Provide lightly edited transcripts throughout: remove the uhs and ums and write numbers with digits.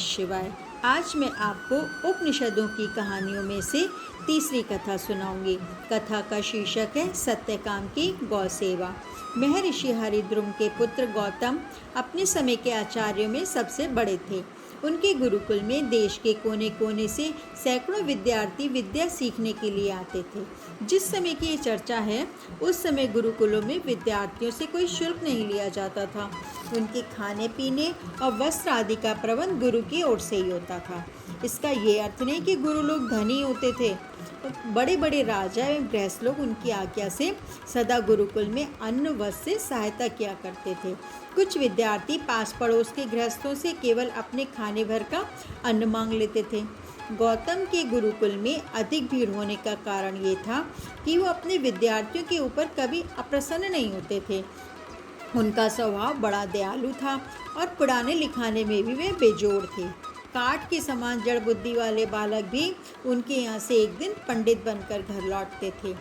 शिवाय। आज मैं आपको उपनिषदों की कहानियों में से तीसरी कथा सुनाऊंगी। कथा का शीर्षक है सत्यकाम की गौ सेवा। महर्षि हरिद्रुम के पुत्र गौतम अपने समय के आचार्यों में सबसे बड़े थे। उनके गुरुकुल में देश के कोने कोने से सैकड़ों विद्यार्थी विद्या सीखने के लिए आते थे। जिस समय की ये चर्चा है, उस समय गुरुकुलों में विद्यार्थियों से कोई शुल्क नहीं लिया जाता था। उनके खाने पीने और वस्त्र आदि का प्रबंध गुरु की ओर से ही होता था। इसका ये अर्थ नहीं कि गुरु लोग धनी होते थे। बड़े बड़े राजा एवं गृहस्थ लोग उनकी आज्ञा से सदा गुरुकुल में अन्न वस्त्र से सहायता किया करते थे। कुछ विद्यार्थी पास पड़ोस के गृहस्थों से केवल अपने खाने भर का अन्न मांग लेते थे। गौतम के गुरुकुल में अधिक भीड़ होने का कारण ये था कि वो अपने विद्यार्थियों के ऊपर कभी अप्रसन्न नहीं होते थे। उनका स्वभाव बड़ा दयालु था और पढ़ाने लिखाने में भी वे बेजोड़ थे। काठ के समान जड़ बुद्धि वाले बालक भी उनके यहाँ से एक दिन पंडित बनकर घर लौटते थे।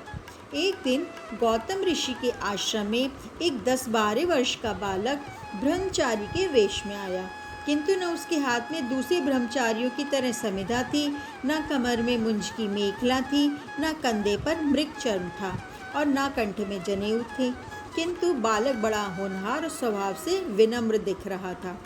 एक दिन गौतम ऋषि के आश्रम में एक 10-12 वर्ष का बालक ब्रह्मचारी के वेश में आया, किंतु न उसके हाथ में दूसरे ब्रह्मचारियों की तरह समिधा थी, न कमर में मुंज की मेखला थी, न कंधे पर मृग चर्म था और न कंठ में जनेऊ थे। किंतु बालक बड़ा होनहार और स्वभाव से विनम्र दिख रहा था।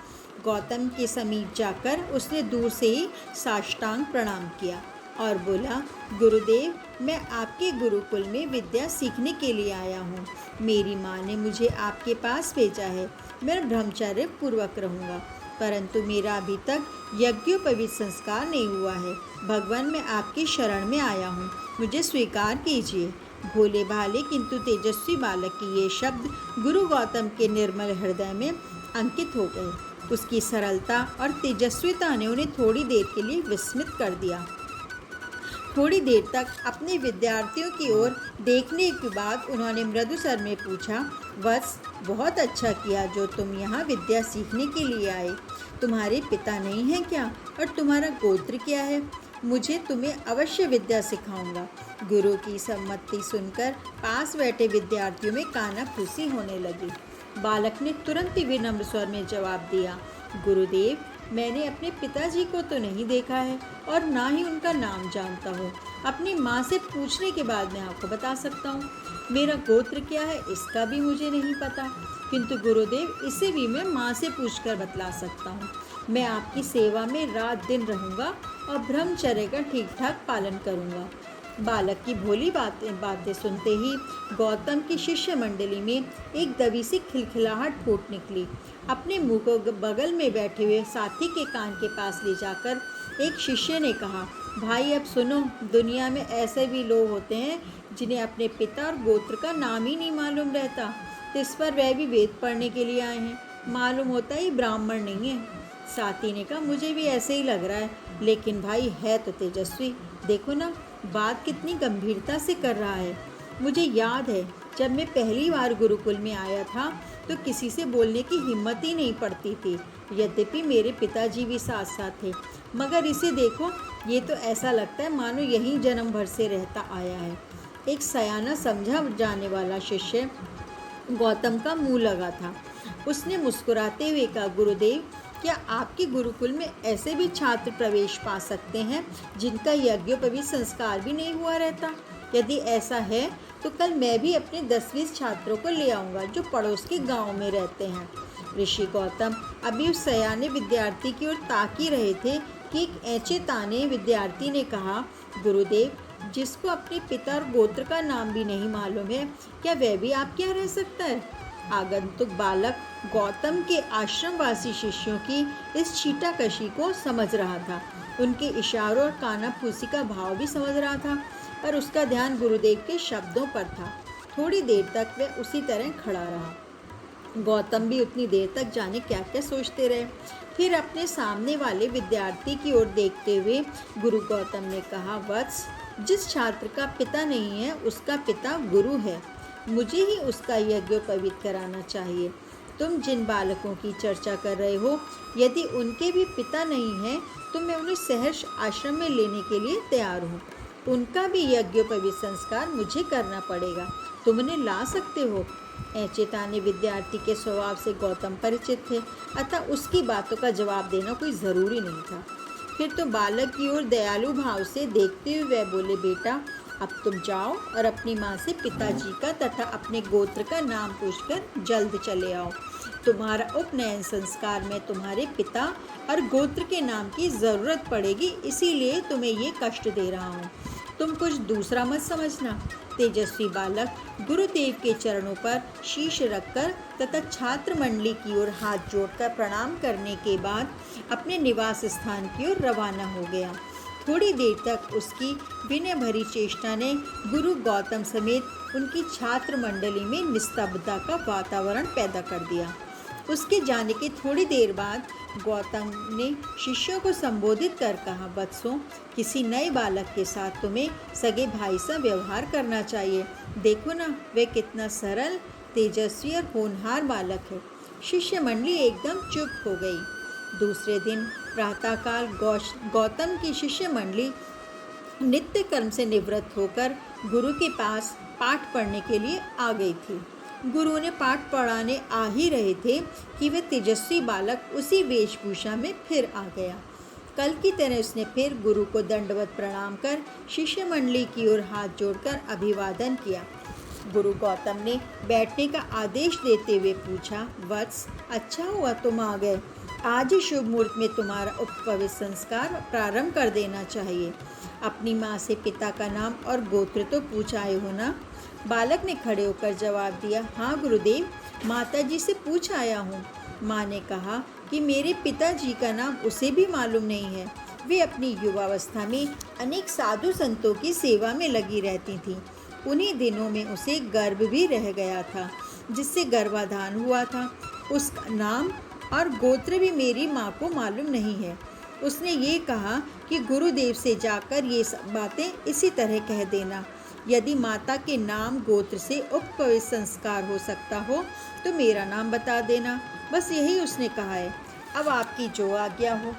गौतम के समीप जाकर उसने दूर से ही साष्टांग प्रणाम किया और बोला, गुरुदेव, मैं आपके गुरुकुल में विद्या सीखने के लिए आया हूँ। मेरी माँ ने मुझे आपके पास भेजा है। मैं ब्रह्मचर्य पूर्वक रहूँगा, परंतु मेरा अभी तक यज्ञोपवीत संस्कार नहीं हुआ है। भगवान, मैं आपकी शरण में आया हूँ, मुझे स्वीकार कीजिए। भोले भाले किंतु तेजस्वी बालक की ये शब्द गुरु गौतम के निर्मल हृदय में अंकित हो गए। उसकी सरलता और तेजस्विता ने उन्हें थोड़ी देर के लिए विस्मित कर दिया। थोड़ी देर तक अपने विद्यार्थियों की ओर देखने के बाद उन्होंने मृदु स्वर में पूछा, वत्स, बहुत अच्छा किया जो तुम यहाँ विद्या सीखने के लिए आए। तुम्हारे पिता नहीं हैं क्या, और तुम्हारा गोत्र क्या है? मुझे तुम्हें अवश्य विद्या सिखाऊंगा। गुरु की सम्मति सुनकर पास बैठे विद्यार्थियों में कानाफूसी होने लगी। बालक ने तुरंत ही विनम्र स्वर में जवाब दिया, गुरुदेव, मैंने अपने पिताजी को तो नहीं देखा है और ना ही उनका नाम जानता हूँ। अपनी माँ से पूछने के बाद मैं आपको बता सकता हूँ। मेरा गोत्र क्या है इसका भी मुझे नहीं पता, किंतु गुरुदेव, इसे भी मैं माँ से पूछकर बतला सकता हूँ। मैं आपकी सेवा में रात दिन रहूँगा और ब्रह्मचर्य का ठीक ठाक पालन करूँगा। बालक की भोली बातें सुनते ही गौतम की शिष्य मंडली में एक दबी सी खिलखिलाहट फूट निकली। अपने मुंह को बगल में बैठे हुए साथी के कान के पास ले जाकर एक शिष्य ने कहा, भाई, अब सुनो, दुनिया में ऐसे भी लोग होते हैं जिन्हें अपने पिता और गोत्र का नाम ही नहीं मालूम रहता। इस पर वह भी वेद पढ़ने के लिए आए हैं। मालूम होता ही ब्राह्मण नहीं है। साथी ने कहा, मुझे भी ऐसे ही लग रहा है, लेकिन भाई है तो तेजस्वी। देखो ना, बात कितनी गंभीरता से कर रहा है। मुझे याद है, जब मैं पहली बार गुरुकुल में आया था तो किसी से बोलने की हिम्मत ही नहीं पड़ती थी। यद्यपि मेरे पिताजी भी साथ साथ थे, मगर इसे देखो, ये तो ऐसा लगता है मानो यहीं जन्म भर से रहता आया है। एक सयाना समझा जाने वाला शिष्य गौतम का मुँह लगा था। उसने मुस्कुराते हुए कहा, गुरुदेव, क्या आपके गुरुकुल में ऐसे भी छात्र प्रवेश पा सकते हैं जिनका यज्ञोपवीत संस्कार भी नहीं हुआ रहता? यदि ऐसा है तो कल मैं भी अपने 10-20 छात्रों को ले आऊँगा जो पड़ोस के गांव में रहते हैं। ऋषि गौतम अभी उस सयाने विद्यार्थी की ओर ताक ही रहे थे कि एक ऐंचे ताने विद्यार्थी ने कहा, गुरुदेव, जिसको अपने पिता और गोत्र का नाम भी नहीं मालूम है, क्या वह भी आपके यहाँ रह सकता है? आगंतुक बालक गौतम के आश्रमवासी शिष्यों की इस छीटाकशी को समझ रहा था। उनके इशारों और कानाफूसी का भाव भी समझ रहा था, पर उसका ध्यान गुरुदेव के शब्दों पर था। थोड़ी देर तक वह उसी तरह खड़ा रहा। गौतम भी उतनी देर तक जाने क्या क्या सोचते रहे। फिर अपने सामने वाले विद्यार्थी की ओर देखते हुए गुरु गौतम ने कहा, वत्स, जिस छात्र का पिता नहीं है उसका पिता गुरु है। मुझे ही उसका यज्ञोपवीत कराना चाहिए। तुम जिन बालकों की चर्चा कर रहे हो, यदि उनके भी पिता नहीं हैं तो मैं उन्हें सहर्ष आश्रम में लेने के लिए तैयार हूँ। उनका भी यज्ञोपवीत संस्कार मुझे करना पड़ेगा। तुम उन्हें ला सकते हो? ऐचेताने विद्यार्थी के स्वभाव से गौतम परिचित थे, अतः उसकी बातों का जवाब देना कोई ज़रूरी नहीं था। फिर तो बालक की ओर दयालु भाव से देखते हुए वह बोले, बेटा अब तुम जाओ और अपनी माँ से पिताजी का तथा अपने गोत्र का नाम पूछकर जल्द चले आओ। तुम्हारा उपनयन संस्कार में तुम्हारे पिता और गोत्र के नाम की ज़रूरत पड़ेगी, इसीलिए तुम्हें ये कष्ट दे रहा हूँ। तुम कुछ दूसरा मत समझना। तेजस्वी बालक गुरुदेव के चरणों पर शीश रखकर तथा छात्र मंडली की ओर हाथ जोड़कर प्रणाम करने के बाद अपने निवास स्थान की ओर रवाना हो गया। थोड़ी देर तक उसकी विनय भरी चेष्टा ने गुरु गौतम समेत उनकी छात्र मंडली में निस्तब्धता का वातावरण पैदा कर दिया। उसके जाने के थोड़ी देर बाद गौतम ने शिष्यों को संबोधित कर कहा, बच्चों, किसी नए बालक के साथ तुम्हें सगे भाई सा व्यवहार करना चाहिए। देखो ना, वह कितना सरल, तेजस्वी और होनहार बालक है। शिष्य मंडली एकदम चुप हो गई। दूसरे दिन प्रातःकाल गौतम की शिष्य मंडली नित्य कर्म से निवृत्त होकर गुरु के पास पाठ पढ़ने के लिए आ गई थी। गुरु ने पाठ पढ़ाने आ ही रहे थे कि वह तेजस्वी बालक उसी वेशभूषा में फिर आ गया। कल की तरह उसने फिर गुरु को दंडवत प्रणाम कर शिष्य मंडली की ओर हाथ जोड़कर अभिवादन किया। गुरु गौतम ने बैठने का आदेश देते हुए पूछा, वत्स, अच्छा हुआ तुम आ गए। आज ही शुभ मुहूर्त में तुम्हारा उपवित संस्कार प्रारंभ कर देना चाहिए। अपनी माँ से पिता का नाम और गोत्र तो पूछ आए हो ना? बालक ने खड़े होकर जवाब दिया, हाँ गुरुदेव, माताजी से पूछ आया हूँ। माँ ने कहा कि मेरे पिताजी का नाम उसे भी मालूम नहीं है। वे अपनी युवावस्था में अनेक साधु संतों की सेवा में लगी रहती थीं। उन्हीं दिनों में उसे गर्भ भी रह गया था, जिससे गर्भाधान हुआ था। उसका नाम और गोत्र भी मेरी माँ को मालूम नहीं है। उसने ये कहा कि गुरुदेव से जाकर ये सब बातें इसी तरह कह देना। यदि माता के नाम गोत्र से उपवित संस्कार हो सकता हो तो मेरा नाम बता देना। बस यही उसने कहा है। अब आपकी जो आज्ञा हो।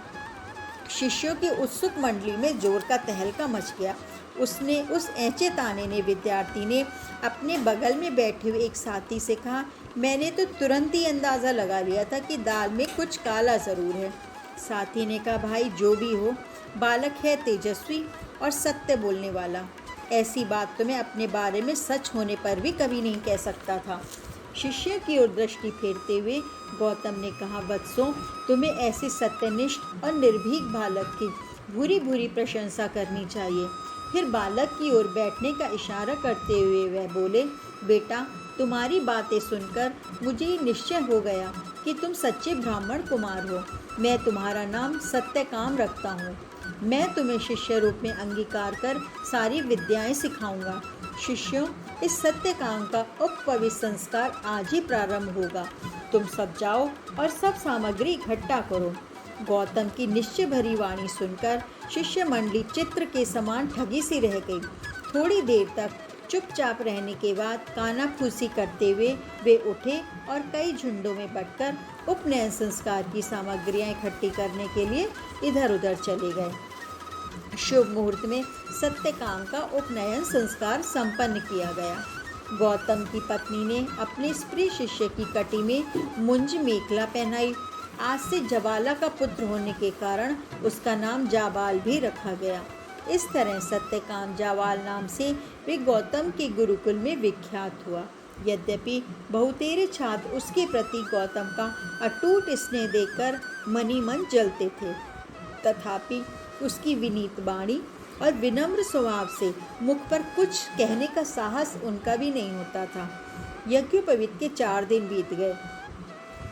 शिष्यों की उत्सुक मंडली में जोर का तहलका मच गया। उस ऐचेताने ने विद्यार्थी ने अपने बगल में बैठे हुए एक साथी से कहा, मैंने तो तुरंत ही अंदाज़ा लगा लिया था कि दाल में कुछ काला ज़रूर है। साथी ने कहा, भाई जो भी हो, बालक है तेजस्वी और सत्य बोलने वाला। ऐसी बात तो मैं अपने बारे में सच होने पर भी कभी नहीं कह सकता था। शिष्य की ओर दृष्टि फेरते हुए गौतम ने कहा, वत्सों, तुम्हें ऐसे सत्यनिष्ठ और निर्भीक बालक की भूरी भूरी प्रशंसा करनी चाहिए। फिर बालक की ओर बैठने का इशारा करते हुए वह बोले, बेटा, तुम्हारी बातें सुनकर मुझे निश्चय हो गया कि तुम सच्चे ब्राह्मण कुमार हो। मैं तुम्हारा नाम सत्यकाम रखता हूँ। मैं तुम्हें शिष्य रूप में अंगीकार कर सारी विद्याएं सिखाऊंगा। शिष्यों, इस सत्यकाम का उपवित संस्कार आज ही प्रारंभ होगा। तुम सब जाओ और सब सामग्री इकट्ठा करो। गौतम की निश्चय भरी वाणी सुनकर शिष्य मंडली चित्र के समान ठगी सी रह गई। थोड़ी देर तक चुपचाप रहने के बाद कानाफूसी करते हुए वे उठे और कई झुंडों में बंटकर उपनयन संस्कार की सामग्रियां इकट्ठी करने के लिए इधर उधर चले गए। शुभ मुहूर्त में सत्यकाम का उपनयन संस्कार संपन्न किया गया। गौतम की पत्नी ने अपने प्रिय शिष्य की कटी में मुंज मेखला पहनाई। आज से जबाला का पुत्र होने के कारण उसका नाम जाबाल भी रखा गया। इस तरह सत्यकाम जाबाल नाम से वे गौतम के गुरुकुल में विख्यात हुआ। यद्यपि बहुतेरे छात्र उसके प्रति गौतम का अटूट स्नेह देखकर मनी मन जलते थे, तथापि उसकी विनीत वाणी और विनम्र स्वभाव से मुख पर कुछ कहने का साहस उनका भी नहीं होता था। यज्ञोपवीत के 4 दिन बीत गए।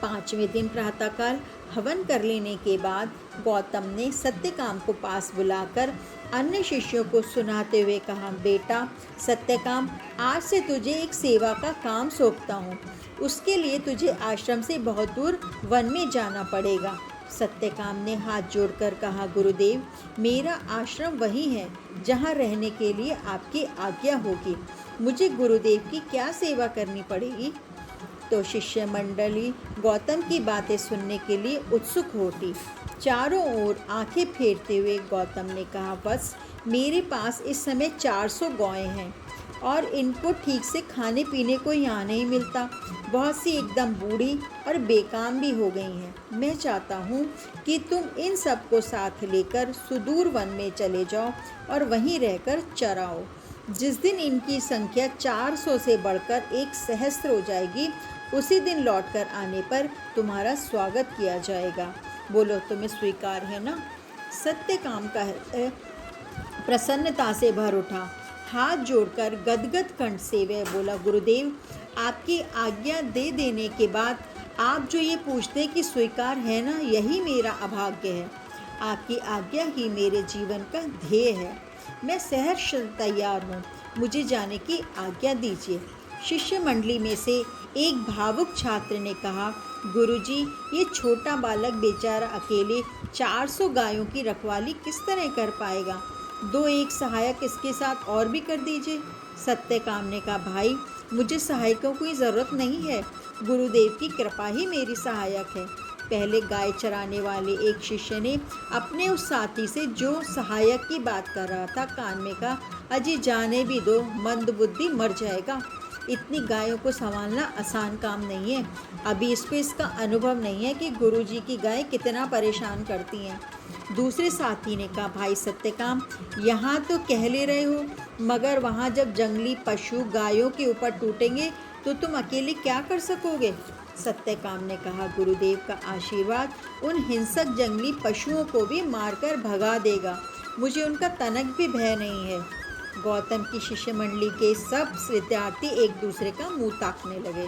5वें दिन प्रातःकाल हवन कर लेने के बाद गौतम ने सत्यकाम को पास बुलाकर अन्य शिष्यों को सुनाते हुए कहा, बेटा सत्यकाम, आज से तुझे एक सेवा का काम सौंपता हूँ। उसके लिए तुझे आश्रम से बहुत दूर वन में जाना पड़ेगा। सत्यकाम ने हाथ जोड़कर कहा, गुरुदेव, मेरा आश्रम वही है जहाँ रहने के लिए आपकी आज्ञा होगी। मुझे गुरुदेव की क्या सेवा करनी पड़ेगी? तो शिष्य मंडली गौतम की बातें सुनने के लिए उत्सुक हो उठी। चारों ओर आंखें फेरते हुए गौतम ने कहा, बस मेरे पास इस समय 400 गौएं हैं। और इनको ठीक से खाने पीने को यहाँ नहीं मिलता। बहुत सी एकदम बूढ़ी और बेकाम भी हो गई हैं। मैं चाहता हूँ कि तुम इन सबको साथ लेकर सुदूर वन में चले जाओ और वहीं रहकर चराओ। जिस दिन इनकी संख्या 400 से बढ़कर 1 सहस्त्र हो जाएगी, उसी दिन लौटकर आने पर तुम्हारा स्वागत किया जाएगा। बोलो, तुम्हें स्वीकार है ना? सत्यकाम का प्रसन्नता से भर उठा। हाथ जोड़कर गदगद कंठ से वह बोला, गुरुदेव, आपकी आज्ञा दे देने के बाद आप जो ये पूछते कि स्वीकार है ना, यही मेरा अभाग्य है। आपकी आज्ञा ही मेरे जीवन का ध्येय है। मैं सहर्ष तैयार हूँ, मुझे जाने की आज्ञा दीजिए। शिष्य मंडली में से एक भावुक छात्र ने कहा, गुरुजी, ये छोटा बालक बेचारा अकेले 400 गायों की रखवाली किस तरह कर पाएगा? 2-1 सहायक इसके साथ और भी कर दीजिए। सत्यकाम ने कहा, भाई, मुझे सहायकों की ज़रूरत नहीं है, गुरुदेव की कृपा ही मेरी सहायक है। पहले गाय चराने वाले एक शिष्य ने अपने उस साथी से जो सहायक की बात कर रहा था कान में कहा, अजी जाने भी दो, मंदबुद्धि मर जाएगा। इतनी गायों को संभालना आसान काम नहीं है। अभी इसको इसका अनुभव नहीं है कि गुरुजी की गाय कितना परेशान करती हैं। दूसरे साथी ने कहा, भाई सत्यकाम, यहाँ तो कह ले रहे हो, मगर वहाँ जब जंगली पशु गायों के ऊपर टूटेंगे तो तुम अकेले क्या कर सकोगे? सत्यकाम ने कहा, गुरुदेव का आशीर्वाद उन हिंसक जंगली पशुओं को भी मारकर भगा देगा। मुझे उनका तनक भी भय नहीं है। गौतम की शिष्य मंडली के सब विद्यार्थी एक दूसरे का मुंह ताकने लगे।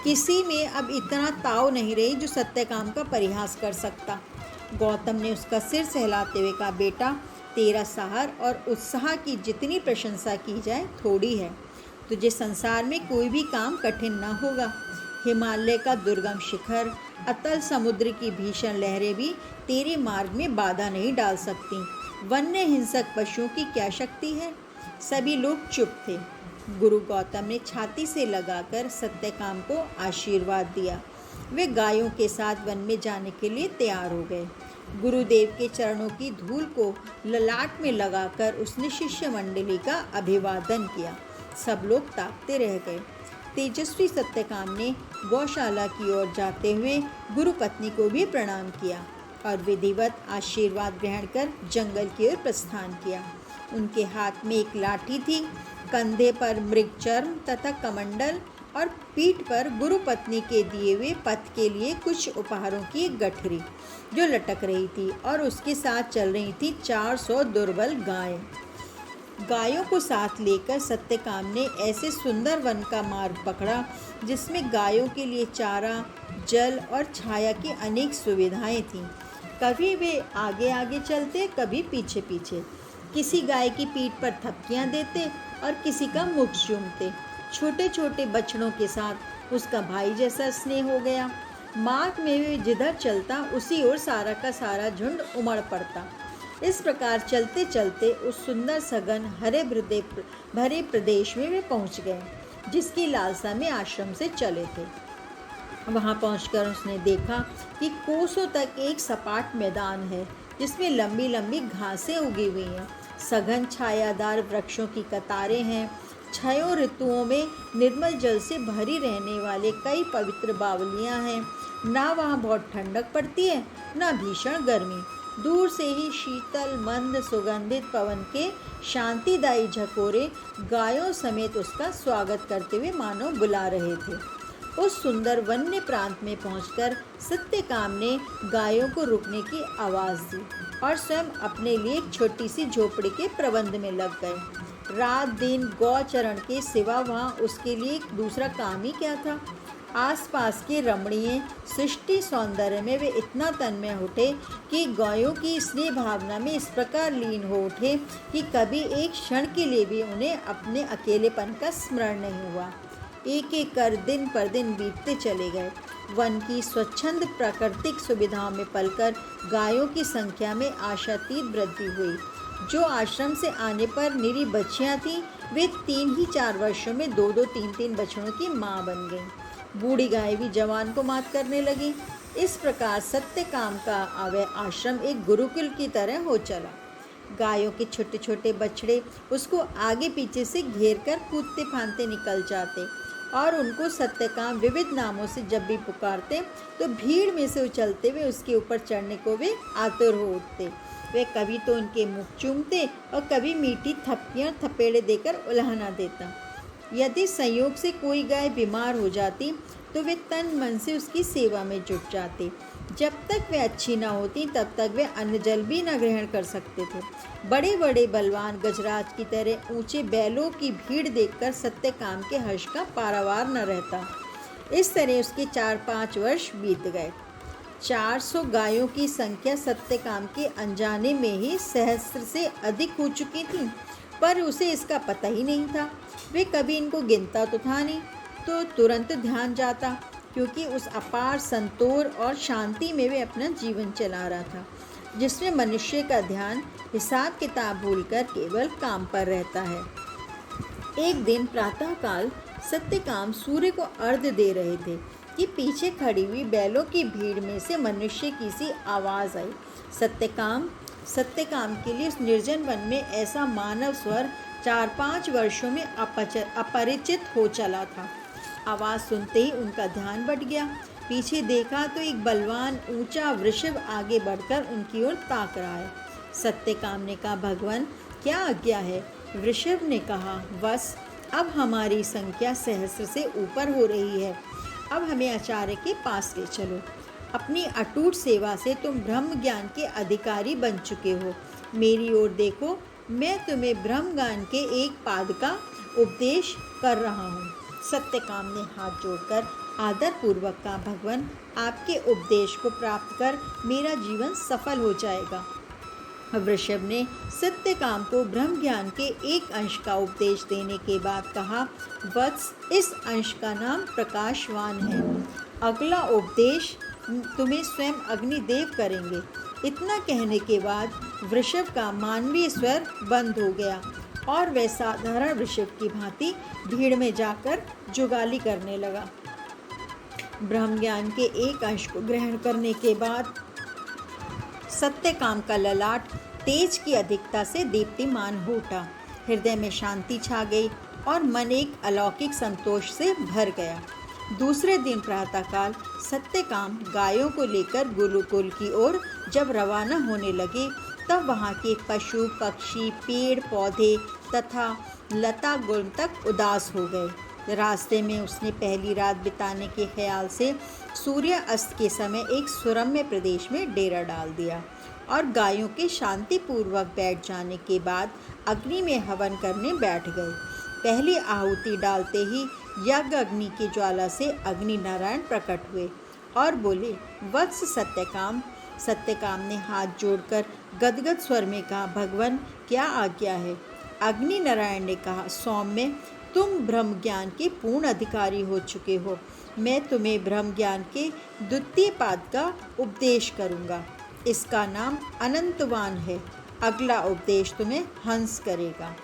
किसी में अब इतना ताव नहीं रही जो सत्यकाम का परिहास कर सकता। गौतम ने उसका सिर सहलाते हुए कहा, बेटा, तेरा साहस और उत्साह की जितनी प्रशंसा की जाए थोड़ी है। तुझे संसार में कोई भी काम कठिन न होगा। हिमालय का दुर्गम शिखर, अतल समुद्र की भीषण लहरें भी तेरे मार्ग में बाधा नहीं डाल सकती। वन्य हिंसक पशुओं की क्या शक्ति है? सभी लोग चुप थे। गुरु गौतम ने छाती से लगाकर सत्यकाम को आशीर्वाद दिया। वे गायों के साथ वन में जाने के लिए तैयार हो गए। गुरुदेव के चरणों की धूल को ललाट में लगाकर उसने शिष्य मंडली का अभिवादन किया। सब लोग ताकते रह गए। तेजस्वी सत्यकाम ने गौशाला की ओर जाते हुए गुरु पत्नी को भी प्रणाम किया और विधिवत आशीर्वाद ग्रहण कर जंगल की ओर प्रस्थान किया। उनके हाथ में एक लाठी थी, कंधे पर मृगचर्म तथा कमंडल और पीठ पर गुरु पत्नी के दिए हुए पथ के लिए कुछ उपहारों की एक गठरी जो लटक रही थी, और उसके साथ चल रही थी 400 दुर्बल गायें। गायों को साथ लेकर सत्यकाम ने ऐसे सुंदर वन का मार्ग पकड़ा जिसमें गायों के लिए चारा, जल और छाया की अनेक सुविधाएं थीं। कभी वे आगे आगे चलते, कभी पीछे पीछे। किसी गाय की पीठ पर थपकियां देते और किसी का मुख चूमते। छोटे छोटे बछड़ों के साथ उसका भाई जैसा स्नेह हो गया। मार्ग में वे जिधर चलता उसी ओर सारा का सारा झुंड उमड़ पड़ता। इस प्रकार चलते चलते उस सुंदर सघन हरे भरे प्रदेश में वे पहुंच गए जिसकी लालसा में आश्रम से चले थे। वहां पहुंचकर उसने देखा कि कोसों तक एक सपाट मैदान है जिसमें लंबी लंबी घासें उगी हुई हैं। सघन छायादार वृक्षों की कतारें हैं। छयों ऋतुओं में निर्मल जल से भरी रहने वाले कई पवित्र बावलियां हैं। ना वहाँ बहुत ठंडक पड़ती है, ना भीषण गर्मी। दूर से ही शीतल मंद सुगंधित पवन के शांतिदायी झकोरे गायों समेत उसका स्वागत करते हुए मानो बुला रहे थे। उस सुंदर वन्य प्रांत में पहुंचकर सत्यकाम ने गायों को रुकने की आवाज़ दी और स्वयं अपने लिए एक छोटी सी झोपड़ी के प्रबंध में लग गए। रात दिन गौचरण के सिवा वहाँ उसके लिए दूसरा काम ही क्या था। आसपास के रमणीय सृष्टि सौंदर्य में वे इतना तन्मय उठे कि गायों की स्नेह भावना में इस प्रकार लीन हो उठे कि कभी एक क्षण के लिए भी उन्हें अपने अकेलेपन का स्मरण नहीं हुआ। एक एक कर दिन पर दिन बीतते चले गए। वन की स्वच्छंद प्राकृतिक सुविधाओं में पलकर गायों की संख्या में आशातीत वृद्धि हुई। जो आश्रम से आने पर निरी बच्चियां थीं, वे 3 ही 4 वर्षों में 2-2, 3-3 बछड़ों की माँ बन गईं। बूढ़ी गाय भी जवान को मात करने लगी। इस प्रकार सत्यकाम का वह आश्रम एक गुरुकुल की तरह हो चला। गायों के छोटे छोटे बछड़े उसको आगे पीछे से घेर कर कूदते फांदते निकल जाते और उनको सत्यकाम विविध नामों से जब भी पुकारते तो भीड़ में से उछलते हुए उसके ऊपर चढ़ने को वे आतुर हो उठते। वे कभी तो उनके मुख चूमते और कभी मीठी थप्पियाँ थपेड़े देकर उल्हाना देता। यदि संयोग से कोई गाय बीमार हो जाती तो वे तन मन से उसकी सेवा में जुट जाते। जब तक वे अच्छी न होती तब तक वे अन्न जल भी न ग्रहण कर सकते थे। बड़े बड़े बलवान गजराज की तरह ऊंचे बैलों की भीड़ देखकर सत्यकाम के हर्ष का पारावार न रहता। इस तरह उसके 4-5 वर्ष बीत गए। 400 गायों की संख्या सत्यकाम के अनजाने में ही सहस्त्र से अधिक हो चुकी थी, पर उसे इसका पता ही नहीं था। वे कभी इनको गिनता तो था नहीं, तो तुरंत ध्यान जाता, क्योंकि उस अपार संतोष और शांति में वे अपना जीवन चला रहा था, जिसमें मनुष्य का ध्यान हिसाब किताब भूलकर केवल काम पर रहता है। एक दिन प्रातःकाल सत्यकाम सूर्य को अर्घ्य दे रहे थे कि पीछे खड़ी हुई बैलों की भीड़ में से मनुष्य की सी आवाज़ आई। सत्यकाम के लिए उस निर्जन वन में ऐसा मानव स्वर 4-5 वर्षों में अपरिचित हो चला था। आवाज़ सुनते ही उनका ध्यान बट गया। पीछे देखा तो एक बलवान ऊंचा वृषभ आगे बढ़कर उनकी ओर ताक रहा है। सत्यकाम ने कहा, भगवान क्या आज्ञा है? वृषभ ने कहा, बस अब हमारी संख्या सहस्त्र से ऊपर हो रही है, अब हमें आचार्य के पास ले चलो। अपनी अटूट सेवा से तुम ब्रह्म ज्ञान के अधिकारी बन चुके हो। मेरी ओर देखो, मैं तुम्हें ब्रह्म ज्ञान के एक पाद का उपदेश कर रहा हूँ। सत्यकाम ने हाथ जोड़कर आदरपूर्वक कहा, भगवान आपके उपदेश को प्राप्त कर मेरा जीवन सफल हो जाएगा। वृषभ ने सत्यकाम को ब्रह्म ज्ञान के एक अंश का उपदेश देने के बाद कहा, वत्स इस अंश का नाम प्रकाशवान है। अगला उपदेश तुम्हें स्वयं अग्निदेव करेंगे। इतना कहने के बाद वृषभ का मानवीय स्वर बंद हो गया और वह साधारण वृषभ की भांति भीड़ में जाकर जुगाली करने लगा। ब्रह्म ज्ञान के एक अंश को ग्रहण करने के बाद सत्यकाम का ललाट तेज की अधिकता से दीप्तिमान हो उठा। हृदय में शांति छा गई और मन एक अलौकिक संतोष से भर गया। दूसरे दिन प्रातःकाल सत्यकाम गायों को लेकर गुरुकुल की ओर जब रवाना होने लगे तब वहाँ के पशु पक्षी पेड़ पौधे तथा लता गुण तक उदास हो गए। रास्ते में उसने पहली रात बिताने के ख्याल से सूर्य अस्त के समय एक सुरम्य प्रदेश में डेरा डाल दिया और गायों के शांतिपूर्वक बैठ जाने के बाद अग्नि में हवन करने बैठ गए। पहली आहुति डालते ही यज्ञ अग्नि की ज्वाला से अग्नि नारायण प्रकट हुए और बोले, वत्स सत्यकाम। सत्यकाम ने हाथ जोड़कर गदगद स्वर में कहा, भगवान क्या आज्ञा है? अग्नि नारायण ने कहा, सौम्य तुम ब्रह्म ज्ञान के पूर्ण अधिकारी हो चुके हो। मैं तुम्हें ब्रह्म ज्ञान के द्वितीय पाद का उपदेश करूँगा। इसका नाम अनंतवान है। अगला उपदेश तुम्हें हंस करेगा।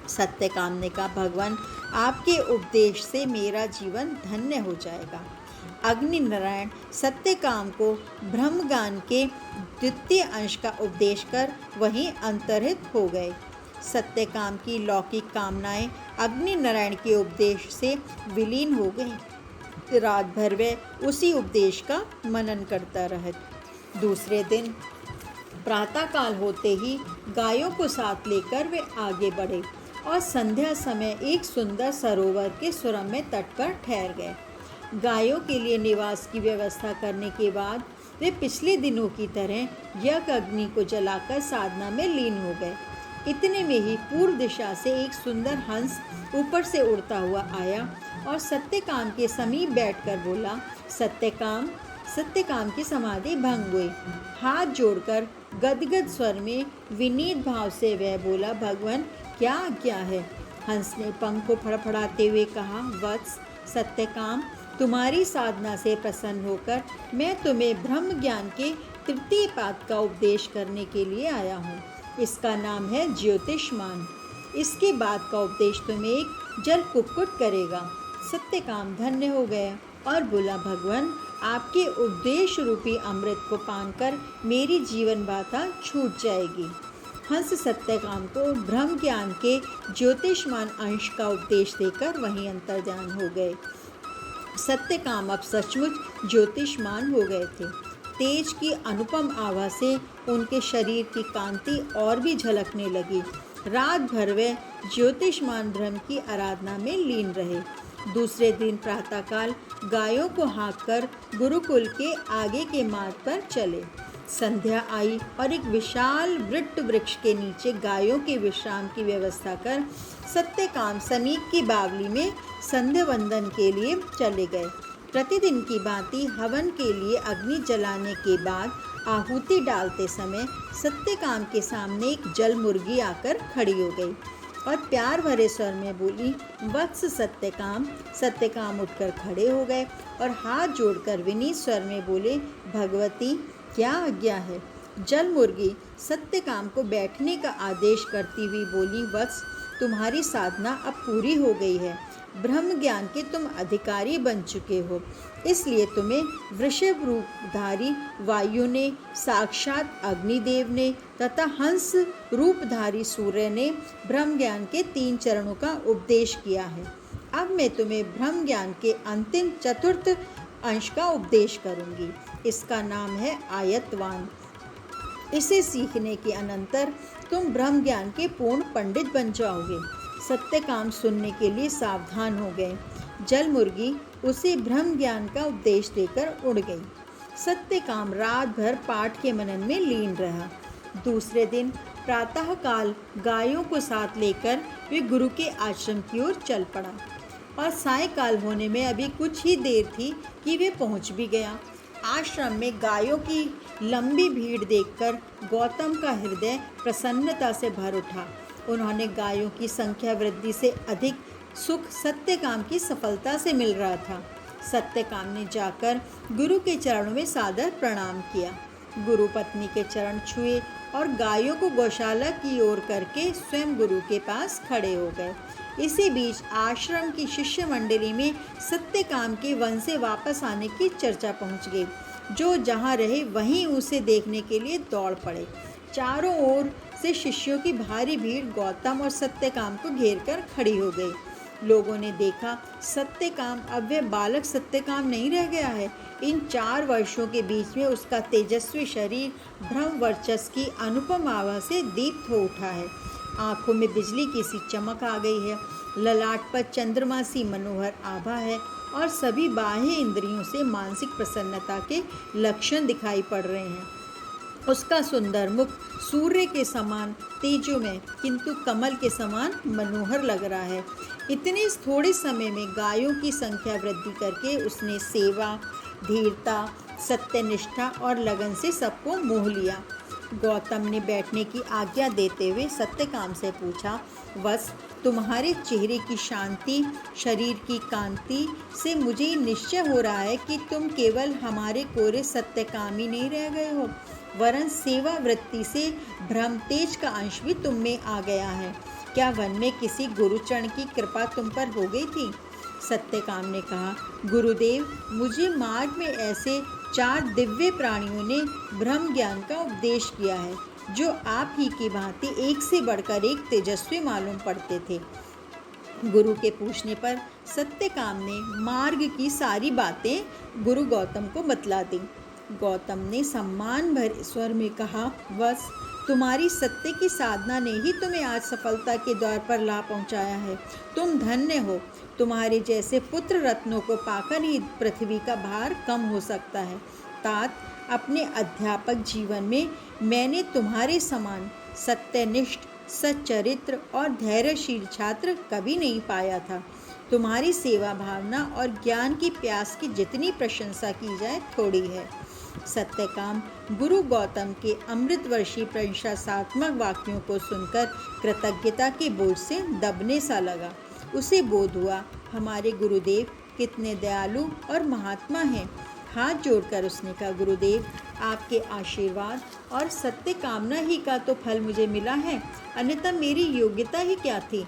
सत्यकाम ने कहा, भगवान आपके उपदेश से मेरा जीवन धन्य हो जाएगा। अग्नि नारायण सत्यकाम को ब्रह्म ज्ञान के द्वितीय अंश का उपदेश कर वहीं अंतर्हित हो गए। सत्यकाम की लौकिक कामनाएं अग्नि नारायण के उपदेश से विलीन हो गई। रात भर वह उसी उपदेश का मनन करता रहा। दूसरे दिन प्रातःकाल होते ही गायों को साथ लेकर वे आगे बढ़े और संध्या समय एक सुंदर सरोवर के सुरम्य तट पर ठहर गए। गायों के लिए निवास की व्यवस्था करने के बाद वे पिछले दिनों की तरह यज्ञ अग्नि को जलाकर साधना में लीन हो गए। इतने में ही पूर्व दिशा से एक सुंदर हंस ऊपर से उड़ता हुआ आया और सत्यकाम के समीप बैठकर बोला, सत्यकाम। सत्यकाम की समाधि भंग हुई। हाथ जोड़कर गदगद स्वर में विनीत भाव से वह बोला, भगवान क्या आज्ञा है? हंस ने पंख को फड़फड़ाते हुए कहा, वत्स सत्यकाम, तुम्हारी साधना से प्रसन्न होकर मैं तुम्हें ब्रह्म ज्ञान के तृतीय पाद का उपदेश करने के लिए आया हूँ। इसका नाम है ज्योतिष्मान। इसके बाद का उपदेश तुम्हें एक जल कुक्कुट करेगा। सत्यकाम धन्य हो गया और बोला, भगवान आपके उपदेश रूपी अमृत को पान कर मेरी जीवन बाधा छूट जाएगी। हंस सत्यकाम को ब्रह्म ज्ञान के ज्योतिषमान अंश का उपदेश देकर वहीं अंतर्ध्यान हो गए। सत्यकाम अब सचमुच ज्योतिषमान हो गए थे। तेज की अनुपम आभा से उनके शरीर की कांति और भी झलकने लगी। रात भर वे ज्योतिषमान ब्रह्म की आराधना में लीन रहे। दूसरे दिन प्रातःकाल गायों को हाँककर गुरुकुल के आगे के मार्ग पर चले। संध्या आई और एक विशाल वृक्ष वृक्ष के नीचे गायों के विश्राम की व्यवस्था कर सत्यकाम समीप की बावली में संध्या वंदन के लिए चले गए। प्रतिदिन की भांति हवन के लिए अग्नि जलाने के बाद आहुति डालते समय सत्यकाम के सामने एक जल मुर्गी आकर खड़ी हो गई और प्यार भरे स्वर में बोली, वत्स सत्यकाम। सत्यकाम उठकर खड़े हो गए और हाथ जोड़कर विनीत स्वर में बोले, भगवती क्या आज्ञा है। जल मुर्गी सत्यकाम को बैठने का आदेश करती हुई बोली, वत्स तुम्हारी साधना अब पूरी हो गई है। ब्रह्म ज्ञान के तुम अधिकारी बन चुके हो, इसलिए तुम्हें वृषभ रूपधारी वायु ने, साक्षात अग्निदेव ने तथा हंस रूपधारी सूर्य ने ब्रह्म ज्ञान के 3 चरणों का उपदेश किया है। अब मैं तुम्हें ब्रह्म ज्ञान के अंतिम चतुर्थ अंश का उपदेश करूंगी। इसका नाम है आयतवान। इसे सीखने के अनंतर तुम ब्रह्म ज्ञान के पूर्ण पंडित बन जाओगे। सत्यकाम सुनने के लिए सावधान हो गए। जल मुर्गी उसे ब्रह्म ज्ञान का उपदेश देकर उड़ गई। सत्यकाम रात भर पाठ के मनन में लीन रहा। दूसरे दिन प्रातःकाल गायों को साथ लेकर वे गुरु के आश्रम की ओर चल पड़ा और सायंकाल होने में अभी कुछ ही देर थी कि वे पहुंच भी गया। आश्रम में गायों की लंबी भीड़ देखकर गौतम का हृदय प्रसन्नता से भर उठा। उन्होंने गायों की संख्या वृद्धि से अधिक सुख सत्यकाम की सफलता से मिल रहा था। सत्यकाम ने जाकर गुरु के चरणों में सादर प्रणाम किया। गुरु पत्नी के चरण छुए और गायों को गौशाला की ओर करके स्वयं गुरु के पास खड़े हो गए। इसी बीच आश्रम की शिष्य मंडली में सत्यकाम के वन से वापस आने की चर्चा पहुंच गई। जो जहां रहे वहीं उसे देखने के लिए दौड़ पड़े। चारों ओर से शिष्यों की भारी भीड़ गौतम और सत्यकाम को घेरकर खड़ी हो गई। लोगों ने देखा सत्यकाम अब वह बालक सत्यकाम नहीं रह गया है। इन 4 वर्षों के बीच में उसका तेजस्वी शरीर ब्रह्म वर्चस्व की अनुपम आभा से दीप्त हो उठा है। आँखों में बिजली की सी चमक आ गई है। ललाट पर चंद्रमा सी मनोहर आभा है और सभी बाह्य इंद्रियों से मानसिक प्रसन्नता के लक्षण दिखाई पड़ रहे हैं। उसका सुंदर मुख सूर्य के समान तेजोमय किंतु कमल के समान मनोहर लग रहा है। इतने थोड़े समय में गायों की संख्या वृद्धि करके उसने सेवा, धीरता, सत्यनिष्ठा और लगन से सबको मोह लिया। गौतम ने बैठने की आज्ञा देते हुए सत्यकाम से पूछा, वत्स तुम्हारे चेहरे की शांति, शरीर की कांति से मुझे निश्चय हो रहा है कि तुम केवल हमारे कोरे सत्यकाम ही नहीं रह गए हो, वरन सेवा वृत्ति से ब्रह्म तेज का अंश भी तुम में आ गया है। क्या वन में किसी गुरुचरण की कृपा तुम पर हो गई थी? सत्यकाम ने कहा, गुरुदेव मुझे मार्ग में ऐसे 4 दिव्य प्राणियों ने ब्रह्म ज्ञान का उपदेश किया है जो आप ही की भांति एक से बढ़कर एक तेजस्वी मालूम पड़ते थे। गुरु के पूछने पर सत्यकाम ने मार्ग की सारी बातें गुरु गौतम को बतला दी। गौतम ने सम्मान भरे स्वर में कहा, बस तुम्हारी सत्य की साधना ने ही तुम्हें आज सफलता के द्वार पर ला पहुंचाया है। तुम धन्य हो। तुम्हारे जैसे पुत्र रत्नों को पाकर ही पृथ्वी का भार कम हो सकता है। तात, अपने अध्यापक जीवन में मैंने तुम्हारे समान सत्यनिष्ठ, सच्चरित्र और धैर्यशील छात्र कभी नहीं पाया था। तुम्हारी सेवा भावना और ज्ञान की प्यास की जितनी प्रशंसा की जाए थोड़ी है। सत्यकाम गुरु गौतम के अमृतवर्षी प्रशंसात्मक वाक्यों को सुनकर कृतज्ञता के बोझ से दबने सा लगा। उसे बोध हुआ, हमारे गुरुदेव कितने दयालु और महात्मा हैं। हाथ जोड़कर उसने कहा, गुरुदेव आपके आशीर्वाद और सत्य कामना ही का तो फल मुझे मिला है, अन्यथा मेरी योग्यता ही क्या थी।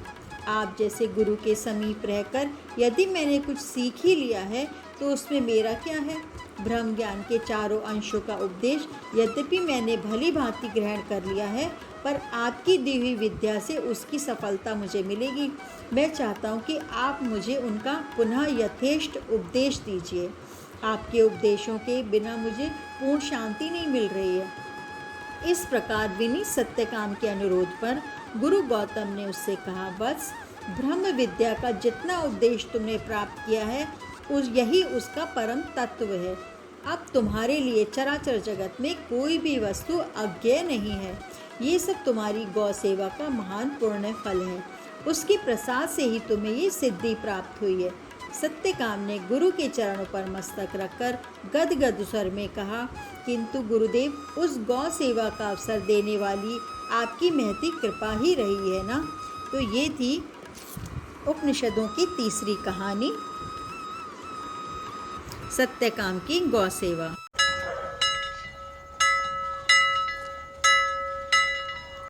आप जैसे गुरु के समीप रहकर यदि मैंने कुछ सीख ही लिया है तो उसमें मेरा क्या है। ब्रह्म ज्ञान के चारों अंशों का उपदेश यद्यपि मैंने भली भांति ग्रहण कर लिया है, पर आपकी दी हुई विद्या से उसकी सफलता मुझे मिलेगी। मैं चाहता हूँ कि आप मुझे उनका पुनः यथेष्ट उपदेश दीजिए। आपके उपदेशों के बिना मुझे पूर्ण शांति नहीं मिल रही है। इस प्रकार विनीत सत्यकाम के अनुरोध पर गुरु गौतम ने उससे कहा, वत्स, ब्रह्म विद्या का जितना उपदेश तुमने प्राप्त किया है यही उसका परम तत्व है। अब तुम्हारे लिए चराचर जगत में कोई भी वस्तु अज्ञेय नहीं है। ये सब तुम्हारी गौ सेवा का महान पुण्य फल है। उसके प्रसाद से ही तुम्हें ये सिद्धि प्राप्त हुई है। सत्यकाम ने गुरु के चरणों पर मस्तक रखकर गदगद स्वर में कहा, किंतु गुरुदेव, उस गौ सेवा का अवसर देने वाली आपकी महती कृपा ही रही है ना। तो ये थी उपनिषदों की तीसरी कहानी, सत्यकाम की गौ सेवा।